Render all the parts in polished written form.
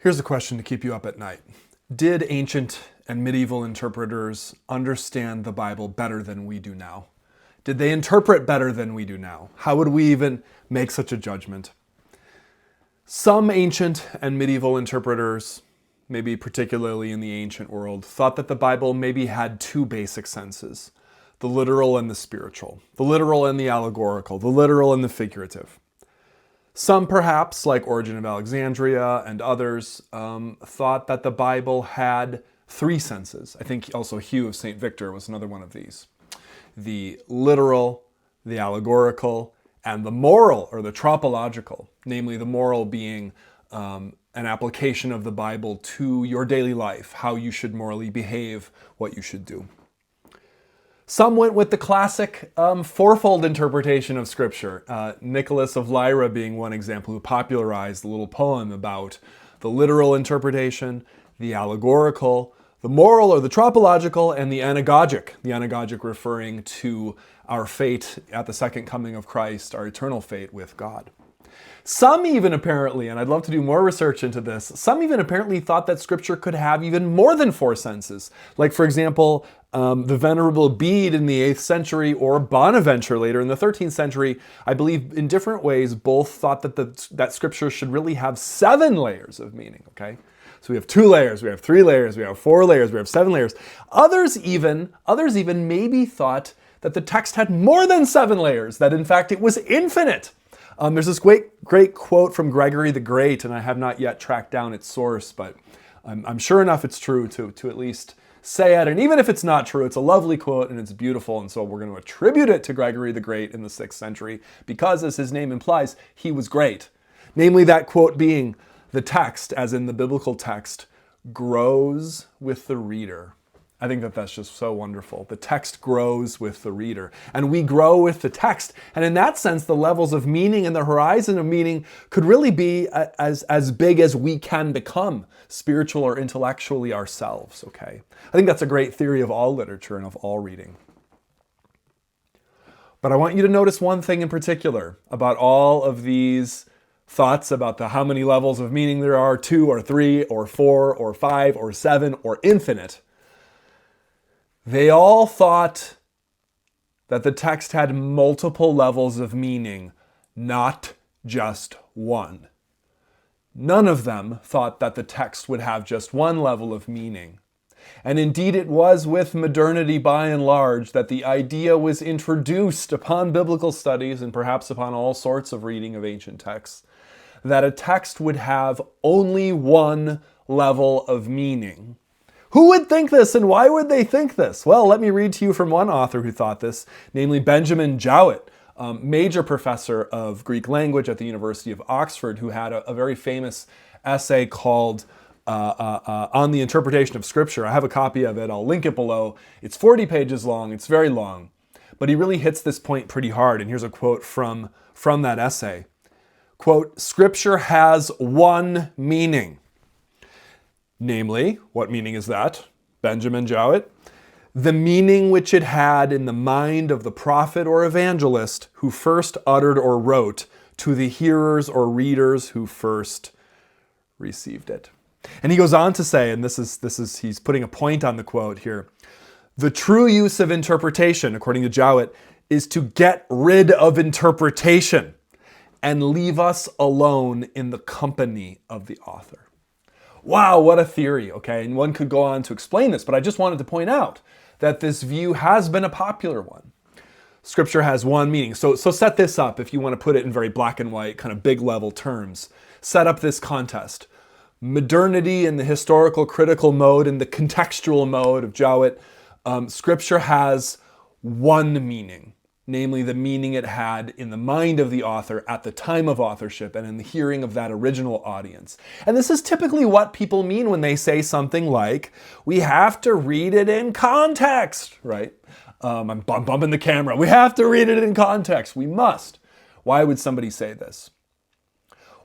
Here's a question to keep you up at night. Did ancient and medieval interpreters understand the Bible better than we do now? Did they interpret better than we do now? How would we even make such a judgment? Some ancient and medieval interpreters, maybe particularly in the ancient world, thought that the Bible maybe had two basic senses: the literal and the spiritual, the literal and the allegorical, the literal and the figurative. Some, perhaps, like Origen of Alexandria and others, thought that the Bible had three senses. I think also Hugh of St. Victor was another one of these: the literal, the allegorical, and the moral, or the tropological, namely the moral being an application of the Bible to your daily life, how you should morally behave, what you should do. Some went with the classic fourfold interpretation of Scripture, Nicholas of Lyra being one example, who popularized the little poem about the literal interpretation, the allegorical, the moral or the tropological, and the anagogic. The anagogic referring to our fate at the second coming of Christ, our eternal fate with God. Some even apparently, and I'd love to do more research into this, some even apparently thought that Scripture could have even more than four senses. Like, for example, the Venerable Bede in the 8th century, or Bonaventure later in the 13th century, I believe in different ways, both thought that Scripture should really have 7 layers of meaning, okay? So we have 2 layers, we have 3 layers, we have 4 layers, we have 7 layers. Others even maybe thought that the text had more than 7 layers, that in fact it was infinite. There's this great quote from Gregory the Great, and I have not yet tracked down its source, but I'm sure enough it's true to at least say it. And even if it's not true, it's a lovely quote and it's beautiful, and so we're going to attribute it to Gregory the Great in the 6th century because, as his name implies, he was great. Namely, that quote being, "The text, as in the biblical text, grows with the reader." I think that that's just so wonderful. The text grows with the reader, and we grow with the text. And in that sense, the levels of meaning and the horizon of meaning could really be as big as we can become, spiritual or intellectually ourselves, okay? I think that's a great theory of all literature and of all reading. But I want you to notice one thing in particular about all of these thoughts about how many levels of meaning there are, 2 or 3 or 4 or 5 or 7 or infinite. They all thought that the text had multiple levels of meaning, not just one. None of them thought that the text would have just one level of meaning. And indeed it was with modernity by and large that the idea was introduced upon biblical studies and perhaps upon all sorts of reading of ancient texts, that a text would have only one level of meaning. Who would think this, and why would they think this? Well, let me read to you from one author who thought this, namely Benjamin Jowett, major professor of Greek language at the University of Oxford, who had a very famous essay called On the Interpretation of Scripture. I have a copy of it. I'll link it below. It's 40 pages long. It's very long. But he really hits this point pretty hard, and here's a quote from that essay. Quote, "Scripture has one meaning. Namely," what meaning is that? Benjamin Jowett, "the meaning which it had in the mind of the prophet or evangelist who first uttered or wrote to the hearers or readers who first received it." And he goes on to say, and this is he's putting a point on the quote here, "The true use of interpretation, according to Jowett, is to get rid of interpretation and leave us alone in the company of the author." Wow, what a theory, okay? And one could go on to explain this, but I just wanted to point out that this view has been a popular one. Scripture has one meaning. So set this up, if you want to put it in very black and white, kind of big level terms. Set up this contest. Modernity in the historical critical mode and the contextual mode of Jowett, Scripture has one meaning. Namely, the meaning it had in the mind of the author at the time of authorship and in the hearing of that original audience. And this is typically what people mean when they say something like, "We have to read it in context," right? I'm bumping the camera. We have to read it in context. We must. Why would somebody say this?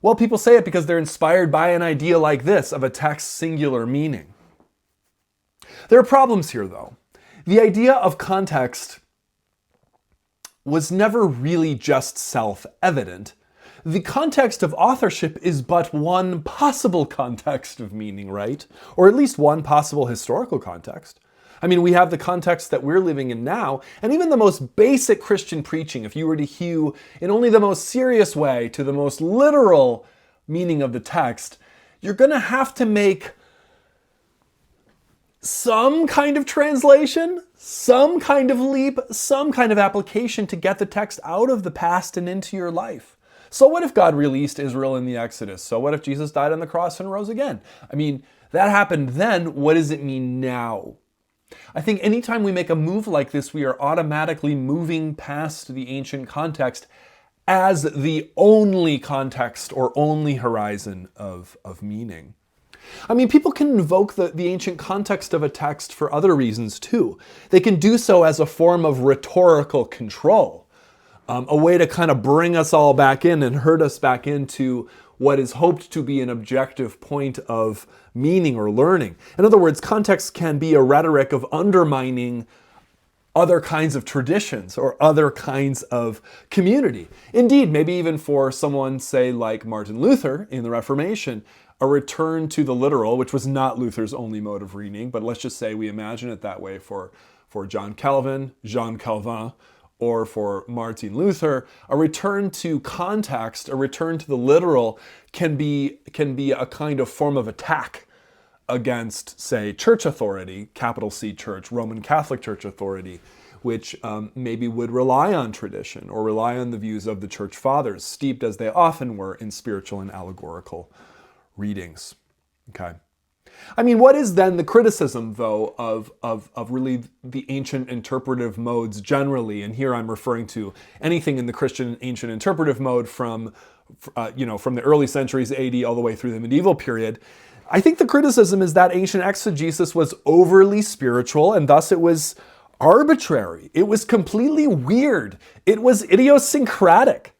Well, people say it because they're inspired by an idea like this of a text's singular meaning. There are problems here, though. The idea of context was never really just self-evident. the context of authorship is but one possible context of meaning, right? Or at least one possible historical context. I mean, we have the context that we're living in now, and even the most basic Christian preaching, if you were to hew in only the most serious way to the most literal meaning of the text, you're going to have to make some kind of translation, some kind of leap, some kind of application to get the text out of the past and into your life. So what if God released Israel in the Exodus? So what if Jesus died on the cross and rose again? I mean, that happened then. What does it mean now? I think anytime we make a move like this, we are automatically moving past the ancient context as the only context or only horizon of meaning. I mean, people can invoke the ancient context of a text for other reasons too. They can do so as a form of rhetorical control, a way to kind of bring us all back in and herd us back into what is hoped to be an objective point of meaning or learning. In other words, context can be a rhetoric of undermining other kinds of traditions or other kinds of community. Indeed, maybe even for someone, say, like Martin Luther in the Reformation, a return to the literal, which was not Luther's only mode of reading, but let's just say we imagine it that way for John Calvin, Jean Calvin, or for Martin Luther, a return to context, a return to the literal can be a kind of form of attack against, say, church authority, capital C church, Roman Catholic Church authority, which maybe would rely on tradition or rely on the views of the church fathers, steeped as they often were in spiritual and allegorical readings. Okay. I mean, what is then the criticism, though, of really the ancient interpretive modes generally? And here I'm referring to anything in the Christian ancient interpretive mode from the early centuries AD all the way through the medieval period. I think the criticism is that ancient exegesis was overly spiritual, and thus it was arbitrary. It was completely weird. It was idiosyncratic.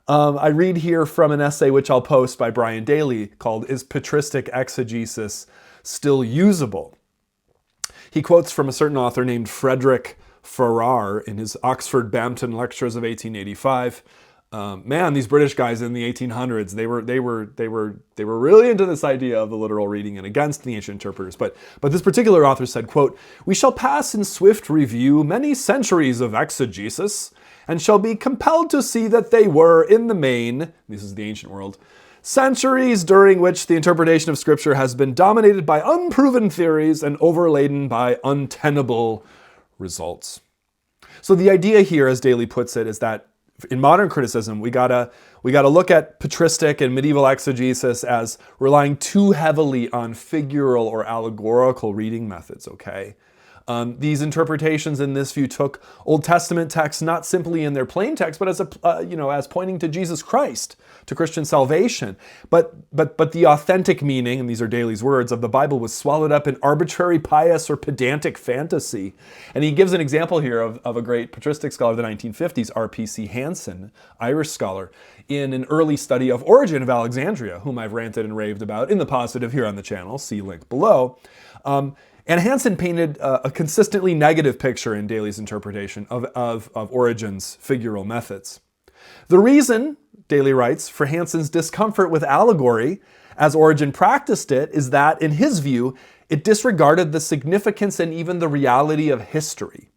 I read here from an essay which I'll post by Brian Daly called "Is Patristic Exegesis Still Usable?" He quotes from a certain author named Frederick Farrar in his Oxford Bampton Lectures of 1885. Man, these British guys in the 1800s, they were really into this idea of the literal reading and against the ancient interpreters. But this particular author said, quote, "We shall pass in swift review many centuries of exegesis, and shall be compelled to see that they were, in the main," this is the ancient world, "centuries during which the interpretation of Scripture has been dominated by unproven theories and overladen by untenable results." So the idea here, as Daly puts it, is that in modern criticism, we gotta look at patristic and medieval exegesis as relying too heavily on figural or allegorical reading methods, okay? These interpretations in this view took Old Testament texts not simply in their plain text, but as pointing to Jesus Christ, to Christian salvation. But the authentic meaning, and these are Daly's words, of the Bible was swallowed up in arbitrary, pious, or pedantic fantasy. And he gives an example here of a great patristic scholar of the 1950s, R.P.C. Hansen, Irish scholar, in an early study of Origen of Alexandria, whom I've ranted and raved about in the positive here on the channel, see link below. And Hansen painted a consistently negative picture in Daly's interpretation of Origen's figural methods. The reason, Daly writes, for Hansen's discomfort with allegory, as Origen practiced it, is that, in his view, it disregarded the significance and even the reality of history.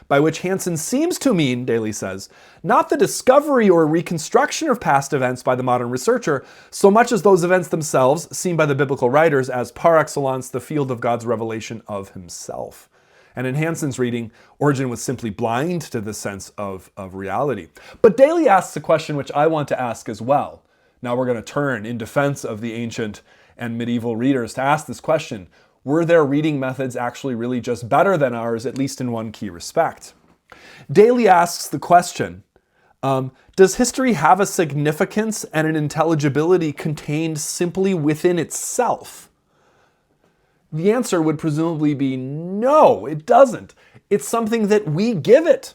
By which Hansen seems to mean, Daly says, not the discovery or reconstruction of past events by the modern researcher, so much as those events themselves, seen by the biblical writers as par excellence the field of God's revelation of himself. And in Hansen's reading, Origen was simply blind to this sense of reality. But Daly asks a question which I want to ask as well. Now we're going to turn in defense of the ancient and medieval readers to ask this question. Were their reading methods actually really just better than ours, at least in one key respect? Daly asks the question, does history have a significance and an intelligibility contained simply within itself? The answer would presumably be no, it doesn't. It's something that we give it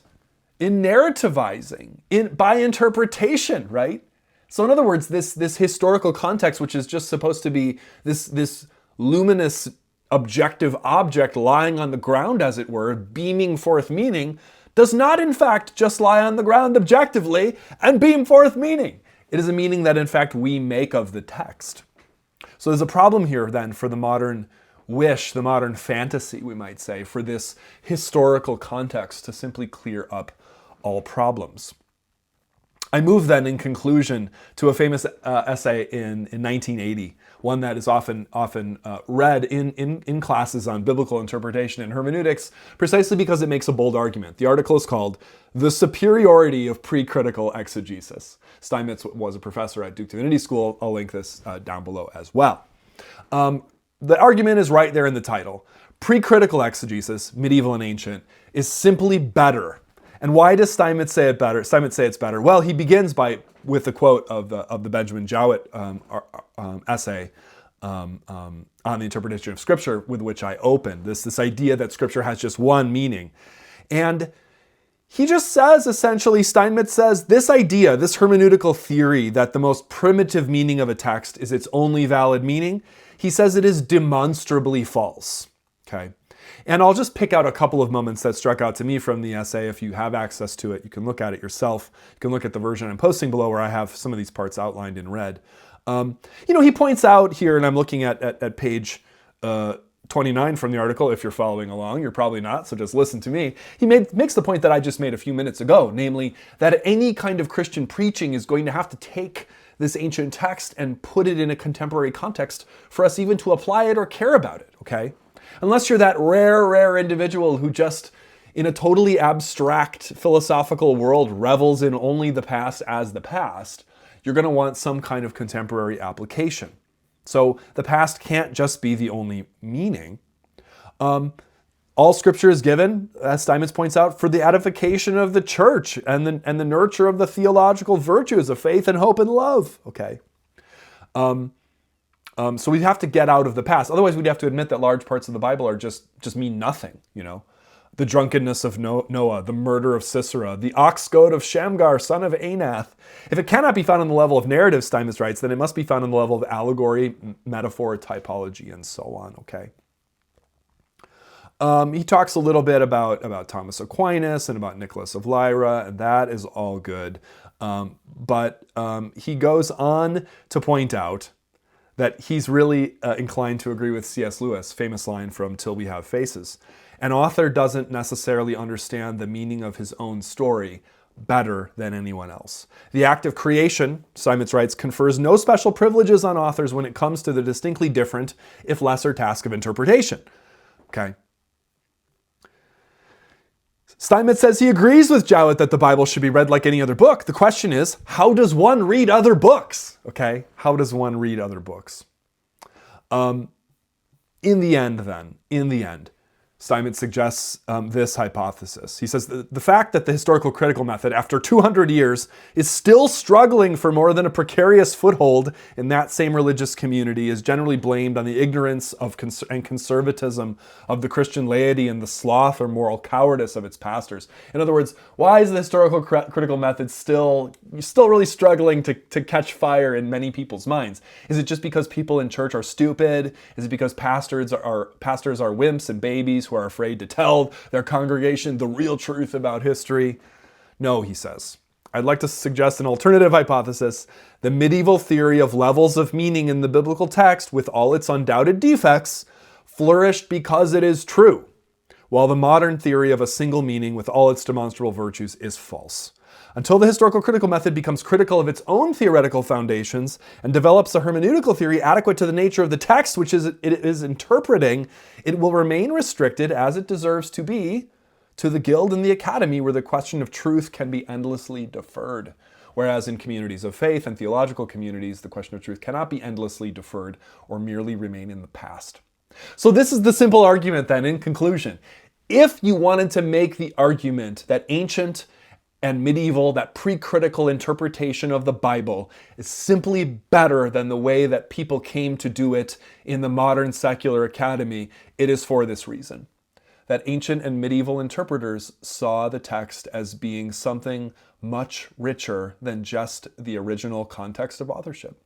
in narrativizing, by interpretation, right? So in other words, this historical context, which is just supposed to be this luminous objective object lying on the ground, as it were, beaming forth meaning, does not in fact just lie on the ground objectively and beam forth meaning. It is a meaning that, in fact, we make of the text. So there's a problem here, then, for the modern wish, the modern fantasy, we might say, for this historical context to simply clear up all problems. I move then, in conclusion, to a famous essay in 1980, one that is often read in classes on biblical interpretation and hermeneutics, precisely because it makes a bold argument. The article is called "The Superiority of Pre-Critical Exegesis." Steinmetz was a professor at Duke Divinity School. I'll link this down below as well. The argument is right there in the title. Pre-critical exegesis, medieval and ancient, is simply better. And why does Steinmetz say it better? Steinmetz say it's better. Well, he begins with the quote of the Benjamin Jowett essay on the interpretation of Scripture, with which I opened. This idea that Scripture has just one meaning, and he just says, essentially, Steinmetz says, this idea, this hermeneutical theory that the most primitive meaning of a text is its only valid meaning, he says it is demonstrably false. Okay. And I'll just pick out a couple of moments that struck out to me from the essay. If you have access to it, you can look at it yourself. You can look at the version I'm posting below where I have some of these parts outlined in red. He points out here, and I'm looking at page 29 from the article. If you're following along, you're probably not, so just listen to me. He makes the point that I just made a few minutes ago, namely that any kind of Christian preaching is going to have to take this ancient text and put it in a contemporary context for us even to apply it or care about it, okay? Unless you're that rare individual who just, in a totally abstract philosophical world, revels in only the past as the past, you're going to want some kind of contemporary application. So the past can't just be the only meaning. All Scripture is given, as Steinmetz points out, for the edification of the church and the nurture of the theological virtues of faith and hope and love. Okay. So we have to get out of the past. Otherwise, we'd have to admit that large parts of the Bible are just mean nothing. The drunkenness of Noah, the murder of Sisera, the ox goad of Shamgar, son of Anath. If it cannot be found on the level of narrative, Steinmetz writes, then it must be found on the level of allegory, metaphor, typology, and so on. Okay. He talks a little bit about Thomas Aquinas and about Nicholas of Lyra, and that is all good. But he goes on to point out that he's really inclined to agree with C.S. Lewis' famous line from Till We Have Faces. An author doesn't necessarily understand the meaning of his own story better than anyone else. The act of creation, Steinmetz writes, confers no special privileges on authors when it comes to the distinctly different, if lesser, task of interpretation. Okay. Steinmetz says he agrees with Jowett that the Bible should be read like any other book. The question is, how does one read other books? Okay, how does one read other books? In the end, Steinmetz suggests this hypothesis. He says the fact that the historical critical method, after 200 years, is still struggling for more than a precarious foothold in that same religious community is generally blamed on the ignorance and conservatism of the Christian laity and the sloth or moral cowardice of its pastors. In other words, why is the historical critical method still really struggling to catch fire in many people's minds? Is it just because people in church are stupid? Is it because pastors are wimps and babies who are afraid to tell their congregation the real truth about history? No, he says. I'd like to suggest an alternative hypothesis. The medieval theory of levels of meaning in the biblical text, with all its undoubted defects, flourished because it is true, while the modern theory of a single meaning with all its demonstrable virtues is false. Until the historical critical method becomes critical of its own theoretical foundations and develops a hermeneutical theory adequate to the nature of the text which it is interpreting, it will remain restricted, as it deserves to be, to the guild and the academy, where the question of truth can be endlessly deferred. Whereas in communities of faith and theological communities, the question of truth cannot be endlessly deferred or merely remain in the past. So this is the simple argument then, in conclusion. If you wanted to make the argument that ancient and medieval, that pre-critical interpretation of the Bible is simply better than the way that people came to do it in the modern secular academy, it is for this reason. That ancient and medieval interpreters saw the text as being something much richer than just the original context of authorship.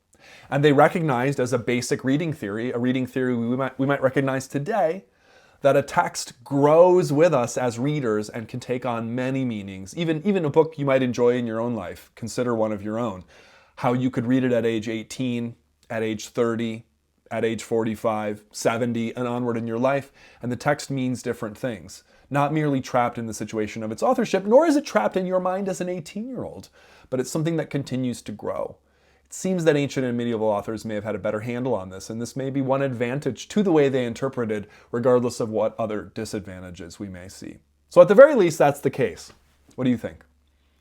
And they recognized as a basic reading theory, a reading theory we might recognize today, that a text grows with us as readers and can take on many meanings. Even a book you might enjoy in your own life, consider one of your own, how you could read it at age 18, at age 30, at age 45, 70, and onward in your life, and the text means different things. Not merely trapped in the situation of its authorship, nor is it trapped in your mind as an 18-year-old, but it's something that continues to grow. It seems that ancient and medieval authors may have had a better handle on this, and this may be one advantage to the way they interpreted, regardless of what other disadvantages we may see. So at the very least, that's the case. What do you think?